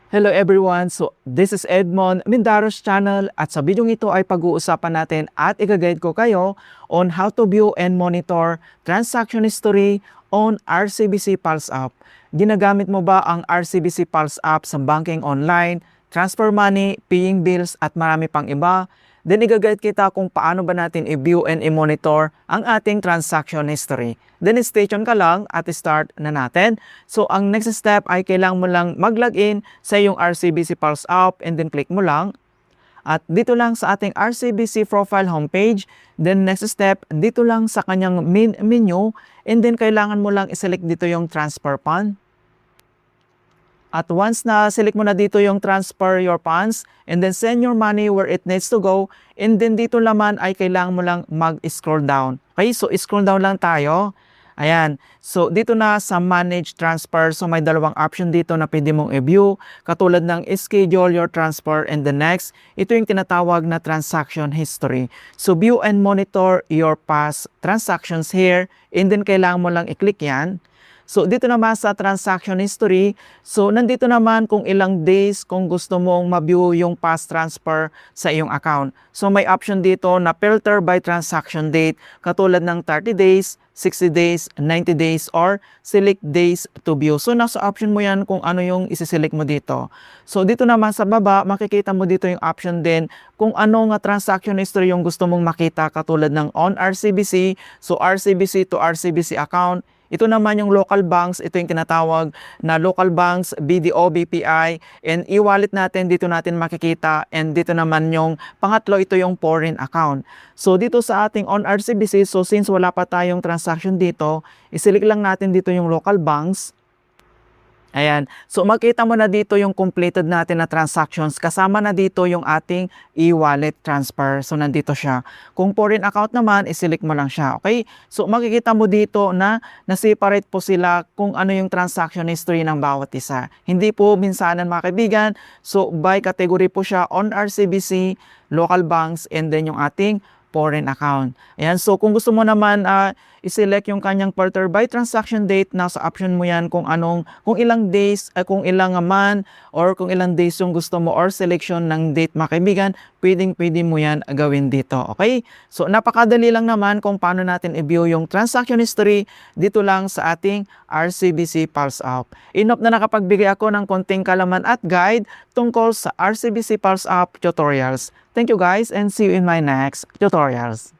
Hello everyone! So, this is Edmond Mindaros channel at sa video ito ay pag-uusapan natin at i-guide ko kayo on how to view and monitor transaction history on RCBC Pulse app. Ginagamit mo ba ang RCBC Pulse app sa banking online, transfer money, paying bills at marami pang iba? Then i-guide kita kung paano ba natin i-view and i-monitor ang ating transaction history. Then stay tuned ka lang at start na natin. So ang next step ay kailangan mo lang mag-login sa iyong RCBC Pulse app and then click mo lang. At dito lang sa ating RCBC profile homepage. Then next step, dito lang sa kanyang main menu and then kailangan mo lang i-select dito yung transfer fund. At once na select mo na dito yung transfer your funds and then send your money where it needs to go, and then dito naman ay kailangan mo lang mag-scroll down. Okay, so scroll down lang tayo. Ayan. So dito na sa manage transfer, so may dalawang option dito na pwede mong i-view, katulad ng schedule your transfer and the next. Ito yung tinatawag na transaction history. So view and monitor your past transactions here, and then kailangan mo lang i-click yan. So dito naman sa transaction history, so nandito naman kung ilang days kung gusto mong ma-view yung past transfer sa iyong account. So may option dito na filter by transaction date, katulad ng 30 days, 60 days, 90 days, or select days to view. So nasa option mo yan kung ano yung isi-select mo dito. So dito naman sa baba, makikita mo dito yung option din kung ano nga transaction history yung gusto mong makita, katulad ng on RCBC, so RCBC to RCBC account. Ito naman yung local banks, ito yung tinatawag na local banks, BDO, BPI, and e-wallet natin, dito natin makikita, and dito naman yung pangatlo, ito yung foreign account. So dito sa ating on RCBC, so since wala pa tayong transaction dito, isilik lang natin dito yung local banks. Ayan. So makita mo na dito yung completed natin na transactions. Kasama na dito yung ating e-wallet transfer. So nandito siya. Kung foreign account naman, i-select mo lang siya. Okay? So makikita mo dito na na-separate po sila kung ano yung transaction history ng bawat isa. Hindi po minsanan mga kaibigan. So by category po siya on RCBC, local banks, and then yung ating foreign account. Ayan, so kung gusto mo naman i-select yung kanyang filter by transaction date, nasa option mo yan kung ilang days, kung ilang month, or kung ilang days yung gusto mo, or selection ng date mga kaibigan, pwede mo yan gawin dito. Okay? So napakadali lang naman kung paano natin i-view yung transaction history dito lang sa ating RCBC Pulse app. Enough na nakapagbigay ako ng konting kalaman at guide tungkol sa RCBC Pulse app tutorials. Thank you guys and see you in my next tutorials.